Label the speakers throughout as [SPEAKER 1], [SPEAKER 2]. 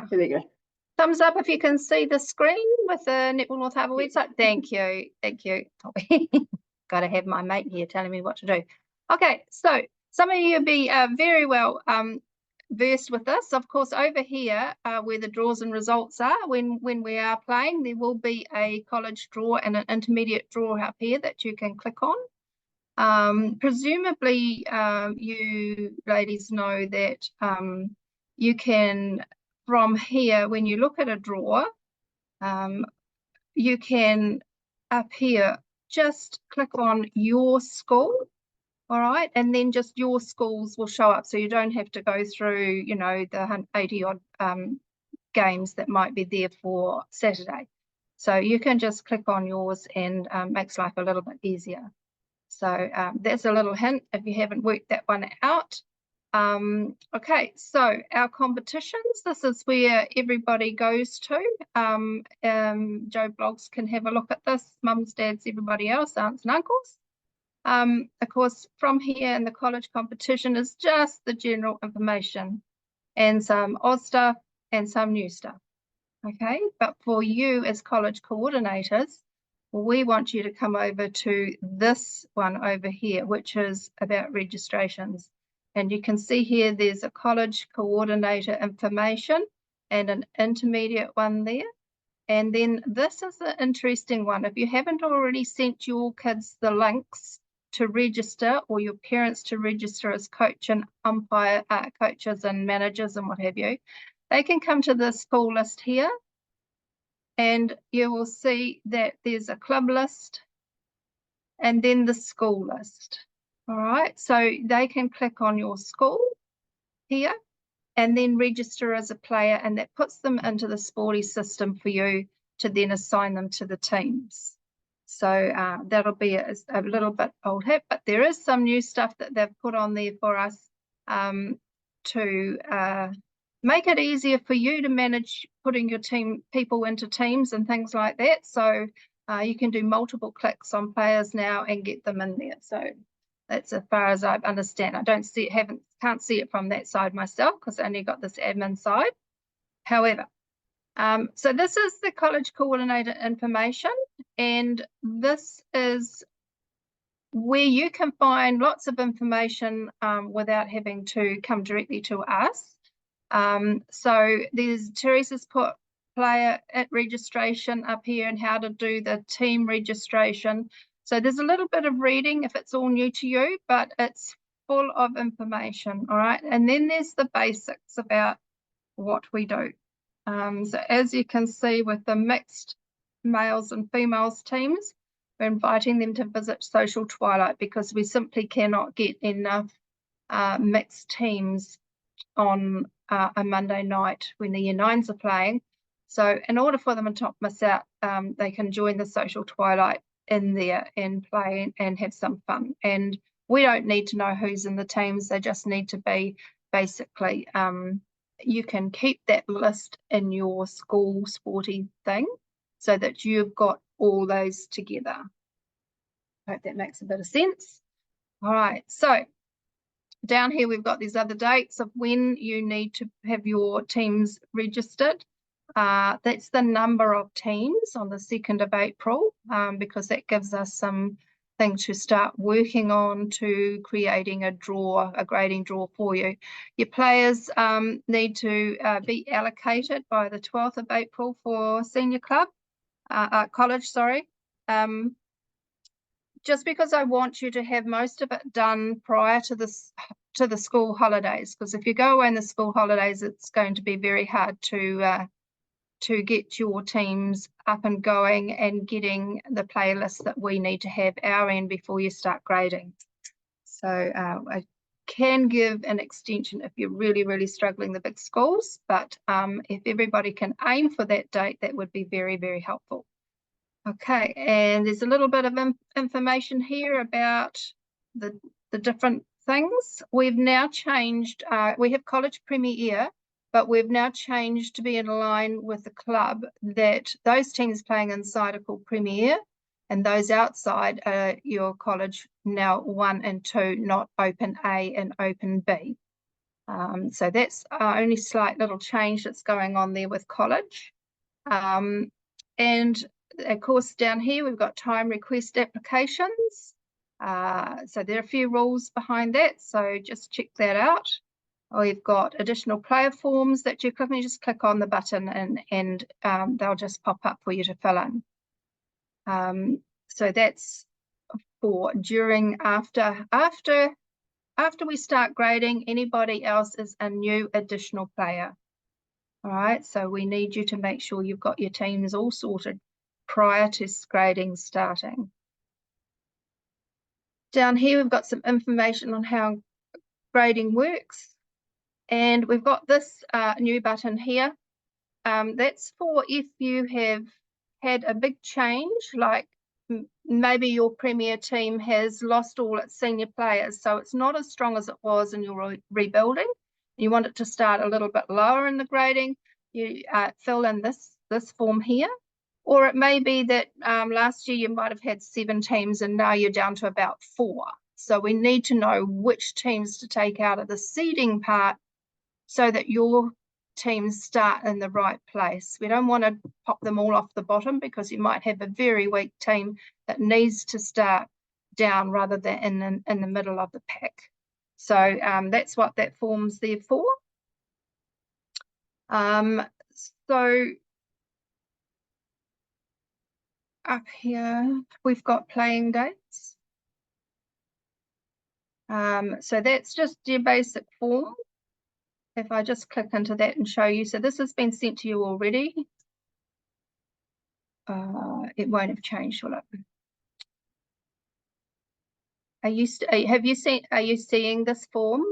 [SPEAKER 1] there we go.
[SPEAKER 2] Thumbs up if you can see the screen with the Netball North Harbour website. Thank you. Thank you. Got to have my mate here telling me what to do. Okay, so some of you will be very well versed with this. Of course, over here where the draws and results are, when we are playing, there will be a college draw and an intermediate draw up here that you can click on. Presumably, you ladies know that you can, from here, when you look at a draw, you can up here just click on your school, all right, and then just your schools will show up, so you don't have to go through, you know, the 80 odd games that might be there for Saturday. So you can just click on yours and makes life a little bit easier. So that's a little hint if you haven't worked that one out. Okay, so our competitions, this is where everybody goes to. Joe Blogs can have a look at this, mums, dads, everybody else, aunts and uncles. Of course, from here in the college competition is just the general information and some odd stuff and some new stuff. Okay, but for you as college coordinators, we want you to come over to this one over here, which is about registrations. And you can see here there's a college coordinator information and an intermediate one there. And then this is the interesting one. If you haven't already sent your kids the links to register, or your parents to register as coach and umpire coaches and managers and what have you, they can come to the school list here. And you will see that there's a club list and then the school list. All right, so they can click on your school here and then register as a player, and that puts them into the sporty system for you to then assign them to the teams. So that'll be a little bit old hat, but there is some new stuff that they've put on there for us to make it easier for you to manage putting your people into teams and things like that. So you can do multiple clicks on players now and get them in there. So that's as far as I understand. I don't see it, can't see it from that side myself because I only got this admin side. However, so this is the college coordinator information, and this is where you can find lots of information without having to come directly to us. So there's Teresa's put player at registration up here and how to do the team registration. So there's a little bit of reading if it's all new to you, but it's full of information, all right? And then there's the basics about what we do. So as you can see with the mixed males and females teams, we're inviting them to visit Social Twilight because we simply cannot get enough mixed teams on a Monday night when the Year 9s are playing. So in order for them to not miss out, they can join the Social Twilight in there and play and have some fun. And we don't need to know who's in the teams. They just need to be basically, you can keep that list in your school sporty thing so that you've got all those together. I hope that makes a bit of sense. All right, so down here we've got these other dates of when you need to have your teams registered. That's the number of teams on the 2nd of April, because that gives us some things to start working on to creating a draw, a grading draw for you. Your players need to be allocated by the 12th of April for senior club, college, sorry. Just because I want you to have most of it done prior to this, to the school holidays, because if you go away in the school holidays, it's going to be very hard to get your teams up and going and getting the playlist that we need to have our end before you start grading. So I can give an extension if you're really, really struggling the big schools, but if everybody can aim for that date, that would be very, very helpful. Okay, and there's a little bit of information here about the different things. We've now changed, we have College Premier, but we've now changed to be in line with the club that those teams playing inside are called Premier, and those outside are your college now 1 and 2, not Open A and Open B. So that's our only slight little change that's going on there with college. And of course, down here, we've got time request applications. So there are a few rules behind that. So just check that out. We've got additional player forms that you click, and you just click on the button and they'll just pop up for you to fill in. So that's for during, after we start grading, anybody else is a new additional player. All right, so we need you to make sure you've got your teams all sorted prior to grading starting. Down here, we've got some information on how grading works. And we've got this new button here. That's for if you have had a big change, like maybe your premier team has lost all its senior players, so it's not as strong as it was and you're rebuilding. You want it to start a little bit lower in the grading, you fill in this form here. Or it may be that last year you might have had 7 teams and now you're down to about 4. So we need to know which teams to take out of the seeding part so that your teams start in the right place. We don't want to pop them all off the bottom because you might have a very weak team that needs to start down rather than in the middle of the pack. So that's what that form's there for. So up here, we've got playing dates. So that's just your basic form. If I just click into that and show you, so this has been sent to you already. It won't have changed, will it? Are you seeing this form?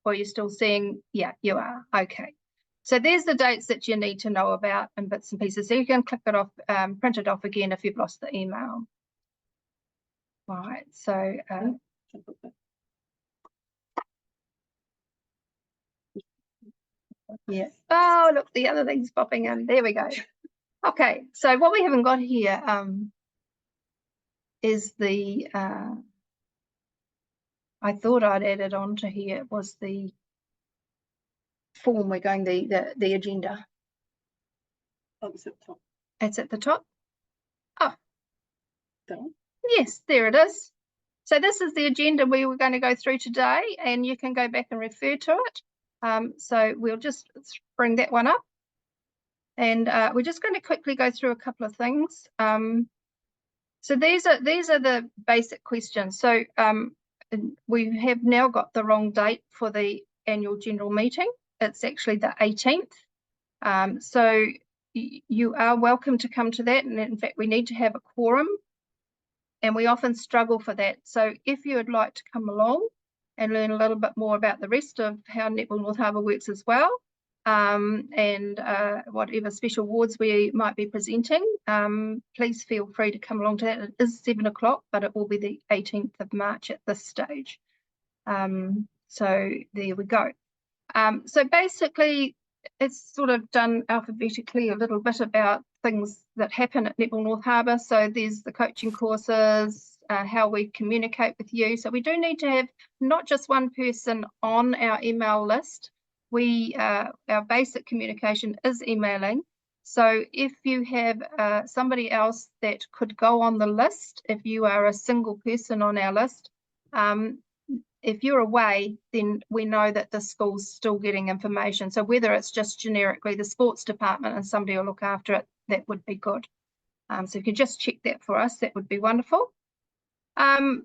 [SPEAKER 2] Or are you still seeing? Yeah, you are. Okay. So there's the dates that you need to know about in bits and pieces. So you can click it off, print it off again if you've lost the email. Right. So yeah. Oh, look, the other thing's popping in. There we go. Okay. So what we haven't got here is the I thought I'd added on to here was the form we're going the agenda.
[SPEAKER 1] Oh, it's at the top.
[SPEAKER 2] It's at the top. Oh,
[SPEAKER 1] Down.
[SPEAKER 2] Yes, there it is. So this is the agenda we were going to go through today, and you can go back and refer to it. So we'll just bring that one up, and we're just going to quickly go through a couple of things. So these are the basic questions. So we have now got the wrong date for the annual general meeting. It's actually the 18th. So you are welcome to come to that, and in fact we need to have a quorum, and we often struggle for that. So if you would like to come along and learn a little bit more about the rest of how Netball North Harbour works as well, and whatever special awards we might be presenting, please feel free to come along to that. It is 7 o'clock, but it will be the 18th of March at this stage. So there we go. So basically, it's sort of done alphabetically a little bit about things that happen at Netball North Harbour. So there's the coaching courses, how we communicate with you. So we do need to have not just one person on our email list. Our basic communication is emailing. So if you have somebody else that could go on the list, if you are a single person on our list, if you're away, then we know that the school's still getting information. So whether it's just generically the sports department and somebody will look after it, that would be good. So if you could just check that for us, that would be wonderful. As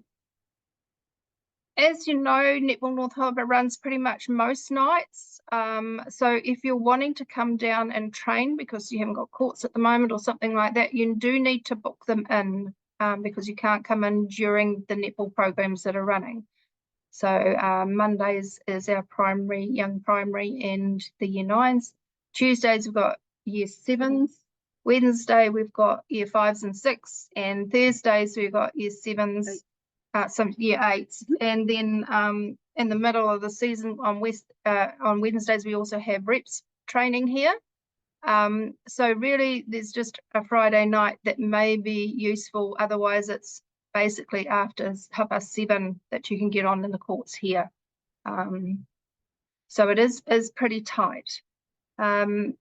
[SPEAKER 2] you know, Netball North Harbour runs pretty much most nights. So if you're wanting to come down and train because you haven't got courts at the moment or something like that, you do need to book them in because you can't come in during the netball programs that are running. So Mondays is our primary, young primary, and the year 9s. Tuesdays we've got year 7s. Wednesday we've got year 5s and 6s, and Thursdays we've got year 7s, some year 8s, and then in the middle of the season on Wednesdays we also have reps training here. So really there's just a Friday night that may be useful. Otherwise it's basically after 7:30 that you can get on in the courts here. So it is pretty tight. There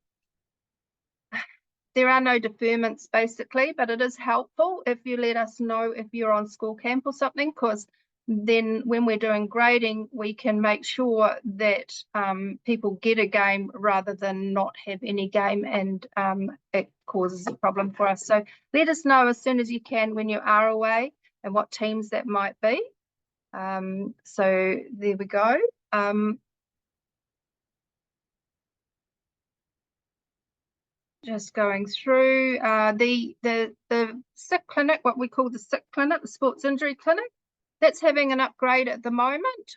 [SPEAKER 2] are no deferments basically, but it is helpful if you let us know if you're on school camp or something, because then when we're doing grading, we can make sure that people get a game rather than not have any game, and it causes a problem for us. So let us know as soon as you can when you are away and what teams that might be. So there we go. Just going through the sick clinic, what we call the sick clinic, the sports injury clinic, that's having an upgrade at the moment.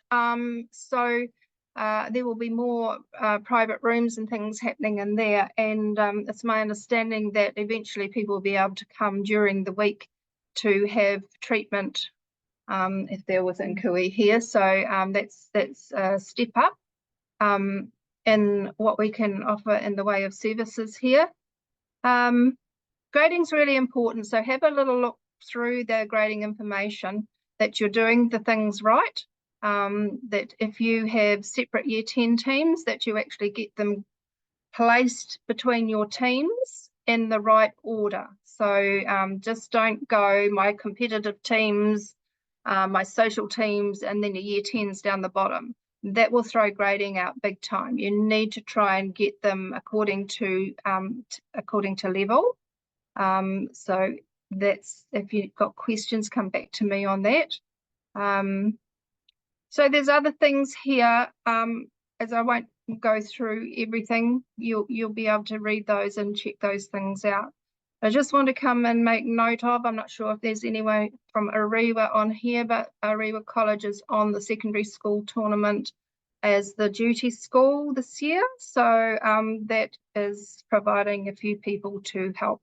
[SPEAKER 2] So there will be more private rooms and things happening in there, and it's my understanding that eventually people will be able to come during the week to have treatment if they're within Kui here. So that's a step up in what we can offer in the way of services here. Grading's really important, so have a little look through the grading information, that you're doing the things right, that if you have separate year 10 teams, that you actually get them placed between your teams in the right order. So just don't go my competitive teams, my social teams, and then your year 10s down the bottom. That will throw grading out big time. You need to try and get them according to level. So that's, if you've got questions, come back to me on that. So there's other things here, as I won't go through everything. You'll be able to read those and check those things out. I just want to come and make note of, I'm not sure if there's anyone from Ariwa on here, but Ariwa College is on the secondary school tournament as the duty school this year. So that is providing a few people to help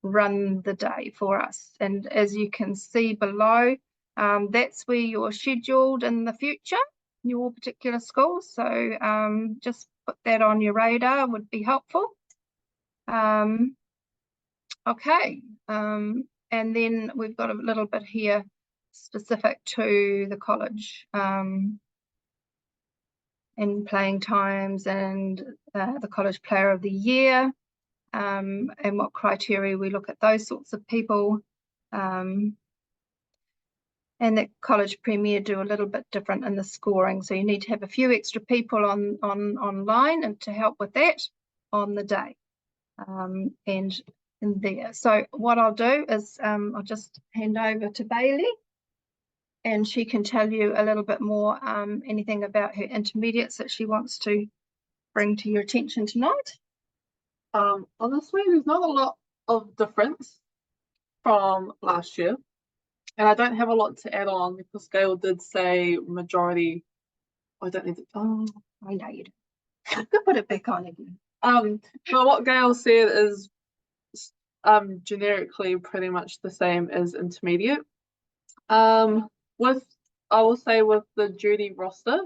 [SPEAKER 2] run the day for us. And as you can see below, that's where you're scheduled in the future, your particular school. So just put that on your radar, would be helpful. Okay, and then we've got a little bit here specific to the college, and playing times, and the college player of the year, and what criteria we look at those sorts of people. And the college premier do a little bit different in the scoring, so you need to have a few extra people online and to help with that on the day, and in there. So what I'll do is I'll just hand over to Bailey, and she can tell you a little bit more, anything about her intermediates that she wants to bring to your attention tonight.
[SPEAKER 1] Honestly, there's not a lot of difference from last year, and I don't have a lot to add on because Gail did say majority. I don't need to. Oh,
[SPEAKER 2] I know you do. Put it back on again.
[SPEAKER 1] But what Gail said is generically pretty much the same as intermediate. With, I will say, with the duty roster,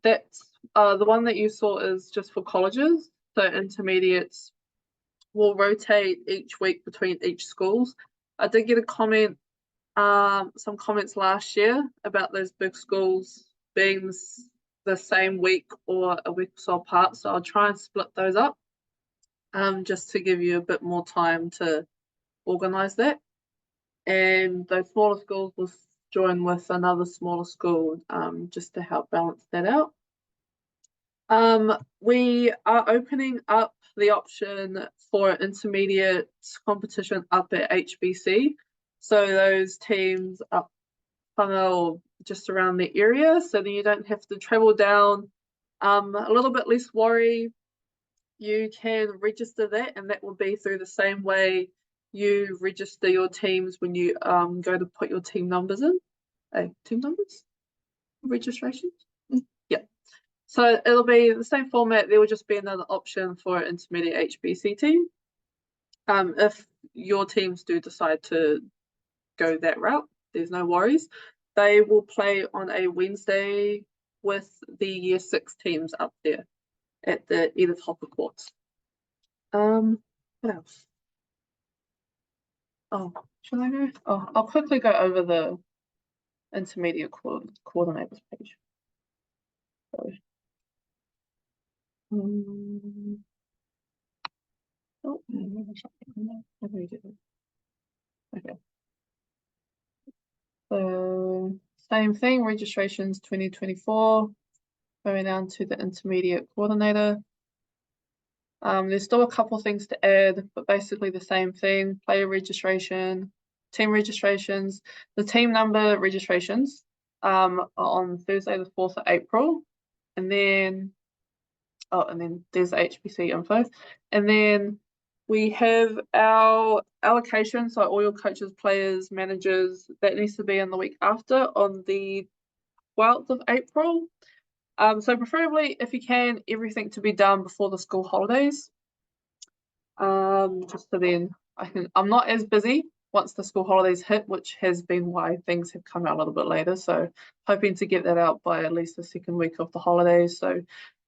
[SPEAKER 1] that's the one that you saw is just for colleges. So intermediates will rotate each week between each schools. I did get a comment, some comments last year about those big schools being the same week or a week or so apart. So I'll try and split those up, just to give you a bit more time to organise that. And those smaller schools will join with another smaller school, just to help balance that out. We are opening up the option for intermediate competition up at HBC. So those teams up or just around the area, so that you don't have to travel down, a little bit less worry. You can register that, and that will be through the same way you register your teams when you go to put your team numbers in. Team numbers? Registrations? Yeah. So it'll be the same format. There will just be another option for an intermediate HBC team. If your teams do decide to go that route, there's no worries. They will play on a Wednesday with the year 6 teams up there at the Edith Hopper courts. What else? Oh, should I go? Oh, I'll quickly go over the intermediate coordinators page. Sorry. Oh, okay. So same thing, registrations 2024, going down to the intermediate coordinator. There's still a couple things to add, but basically the same thing, player registration, team registrations, the team number registrations on Thursday the 4th of April. And then, and then there's HBC info. And then we have our allocation, so all your coaches, players, managers, that needs to be in the week after on the 12th of April. So preferably, if you can, everything to be done before the school holidays. Just so then I'm not as busy once the school holidays hit, which has been why things have come out a little bit later. So hoping to get that out by at least the second week of the holidays, so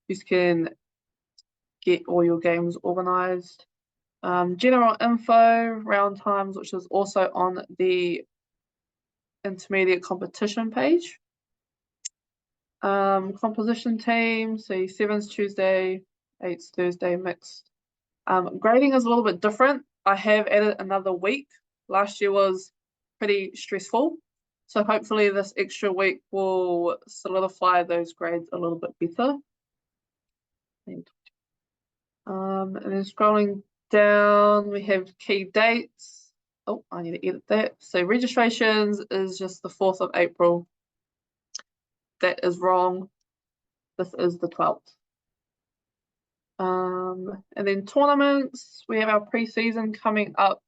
[SPEAKER 1] you can get all your games organized. General info, round times, which is also on the intermediate competition page. Composition team, so 7's Tuesday, 8's Thursday, mixed. Grading is a little bit different. I have added another week. Last year was pretty stressful, so hopefully this extra week will solidify those grades a little bit better. And then scrolling down, we have key dates. Oh, I need to edit that. So registrations is just the 4th of April. That is wrong. This is the 12th. And then tournaments, we have our pre-season coming up,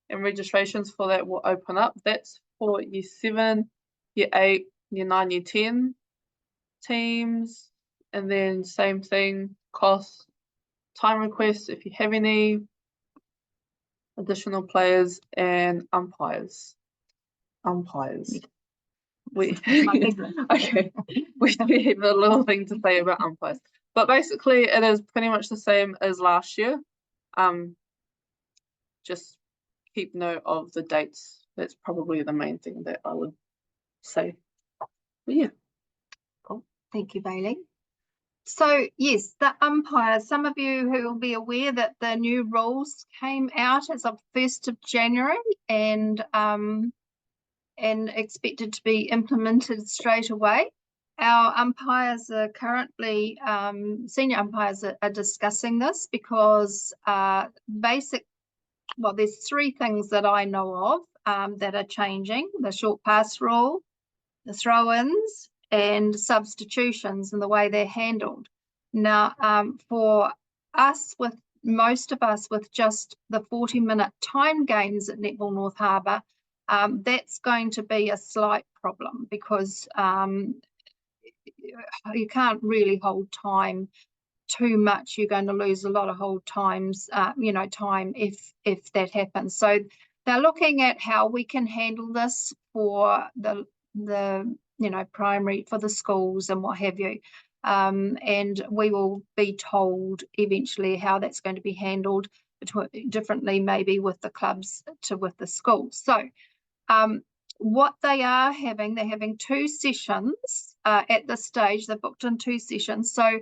[SPEAKER 1] and registrations for that will open up. That's for year 7, year 8, year 9, year 10 teams. And then same thing, costs, time requests if you have any, additional players, and umpires. We okay. We have a little thing to say about umpires, but basically it is pretty much the same as last year. Just keep note of the dates. That's probably the main thing that I would say. But yeah.
[SPEAKER 2] Cool. Thank you, Bailey. So yes, the umpires, some of you who will be aware that the new rules came out as of 1st of January and expected to be implemented straight away. Our umpires are currently, senior umpires are discussing this because there's 3 things that I know of that are changing: the short pass rule, the throw-ins, and substitutions and the way they're handled. Now, for us, most of us with just the 40-minute time games at Netball North Harbour, that's going to be a slight problem because you can't really hold time too much. You're going to lose a lot of hold times, time if that happens. So they're looking at how we can handle this for the primary, for the schools and what have you. And we will be told eventually how that's going to be handled differently, maybe with the clubs to with the schools. So what they're having 2 sessions at this stage. They've booked in 2 sessions. So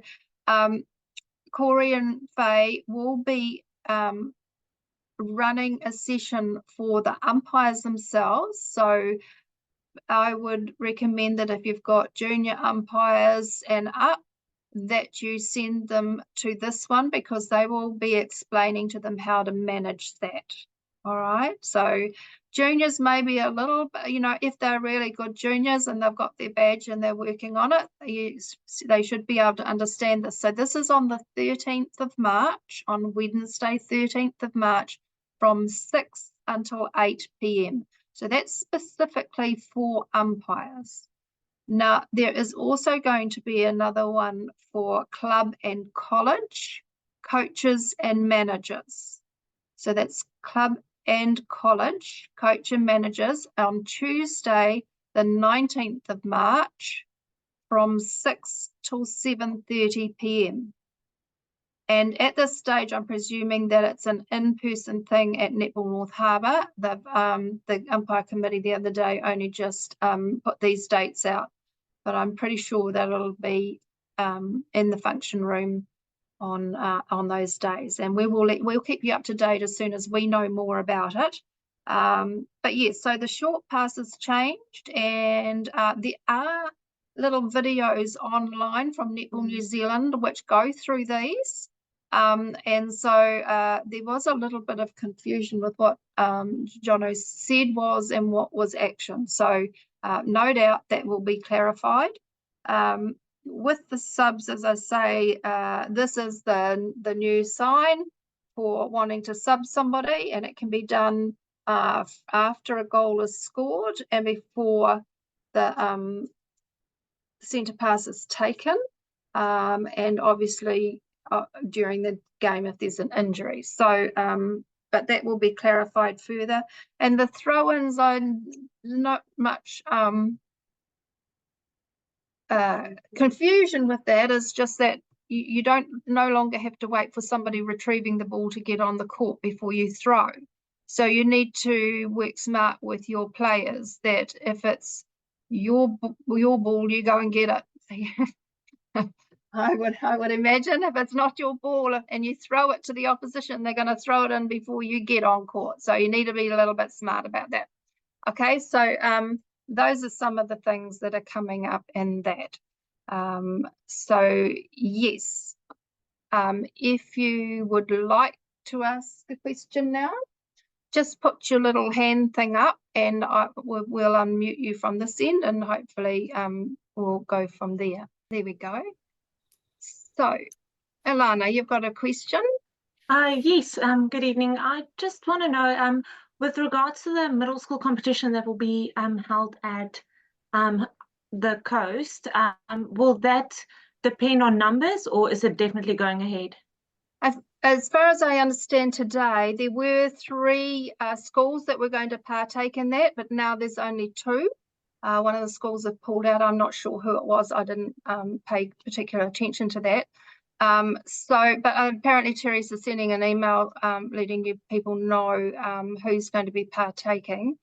[SPEAKER 2] Corey and Faye will be running a session for the umpires themselves. So I would recommend that if you've got junior umpires and up, that you send them to this one because they will be explaining to them how to manage that. All right, so juniors may be a little, if they're really good juniors and they've got their badge and they're working on it, they should be able to understand this. So this is on the 13th of March, on Wednesday, 13th of March, from 6 until 8 p.m. So that's specifically for umpires. Now, there is also going to be another one for club and college, coaches and managers. So that's club and college, coach and managers on Tuesday, the 19th of March from 6 till 7:30 p.m. And at this stage, I'm presuming that it's an in-person thing at Netball North Harbour. The umpire committee the other day only just put these dates out, but I'm pretty sure that it'll be in the function room on those days, and we'll keep you up to date as soon as we know more about it. But yes, so the short pass has changed, and there are little videos online from Netball New Zealand which go through these. And so there was a little bit of confusion with what Jono said was and what was action. So no doubt that will be clarified. With the subs, as I say, this is the new sign for wanting to sub somebody, and it can be done after a goal is scored and before the centre pass is taken, and obviously during the game if there's an injury. So but that will be clarified further. And the throw-ins, I'm not much confusion with that. Is just that you don't no longer have to wait for somebody retrieving the ball to get on the court before you throw. So you need to work smart with your players that if it's your ball, you go and get it. I would imagine if it's not your ball and you throw it to the opposition, they're going to throw it in before you get on court. So you need to be a little bit smart about that. Okay, so those are some of the things that are coming up in that. So yes, if you would like to ask a question now, just put your little hand thing up and we'll unmute you from this end, and hopefully we'll go from there. There we go. So, Ilana, you've got a question?
[SPEAKER 3] Yes, good evening. I just want to know, with regards to the middle school competition that will be held at the coast, will that depend on numbers, or is it definitely going ahead?
[SPEAKER 2] As far as I understand today, there were 3 schools that were going to partake in that, but now there's only 2. One of the schools have pulled out. I'm not sure who it was. I didn't pay particular attention to that. But apparently Teresa's sending an email letting you people know who's going to be partaking.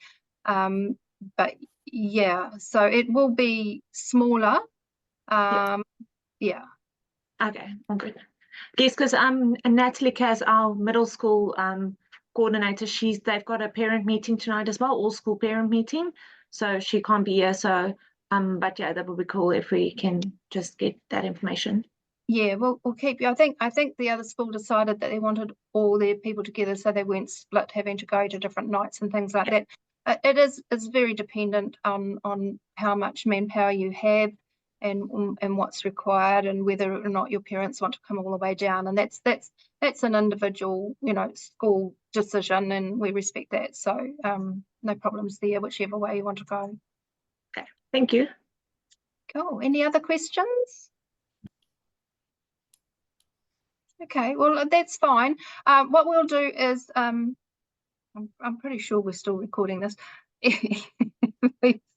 [SPEAKER 2] But yeah, so it will be smaller. Yeah.
[SPEAKER 3] Okay, all good. Yes, because Natalie Kaz, our middle school coordinator, they've got a parent meeting tonight as well, all school parent meeting, so she can't be here. So but yeah, that would be cool if we can just get that information.
[SPEAKER 2] Yeah, we'll keep you. I think the other school decided that they wanted all their people together so they weren't split, having to go to different nights and things like that. It's very dependent on how much manpower you have and what's required, and whether or not your parents want to come all the way down. And that's an individual, school decision, and we respect that. So no problems there, whichever way you want to go.
[SPEAKER 3] Okay, thank you.
[SPEAKER 2] Cool. Any other questions? Okay, well, that's fine. What we'll do is, I'm pretty sure we're still recording this.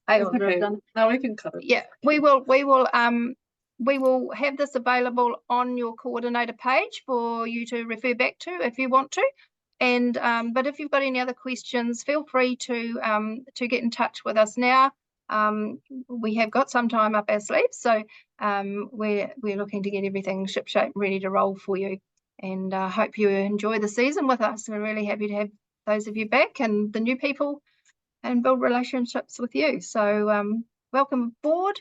[SPEAKER 1] Now we can cut it.
[SPEAKER 2] Yeah, we will have this available on your coordinator page for you to refer back to if you want to. And but if you've got any other questions, feel free to get in touch with us now. We have got some time up our sleeves, so we're looking to get everything shipshape ready to roll for you, and hope you enjoy the season with us. We're really happy to have those of you back and the new people and build relationships with you. So welcome aboard,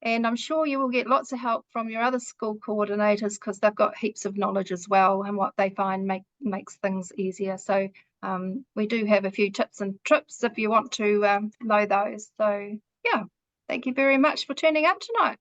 [SPEAKER 2] and I'm sure you will get lots of help from your other school coordinators, because they've got heaps of knowledge as well, and what they find makes things easier. So we do have a few tips and trips if you want to know those. So yeah, thank you very much for turning up tonight.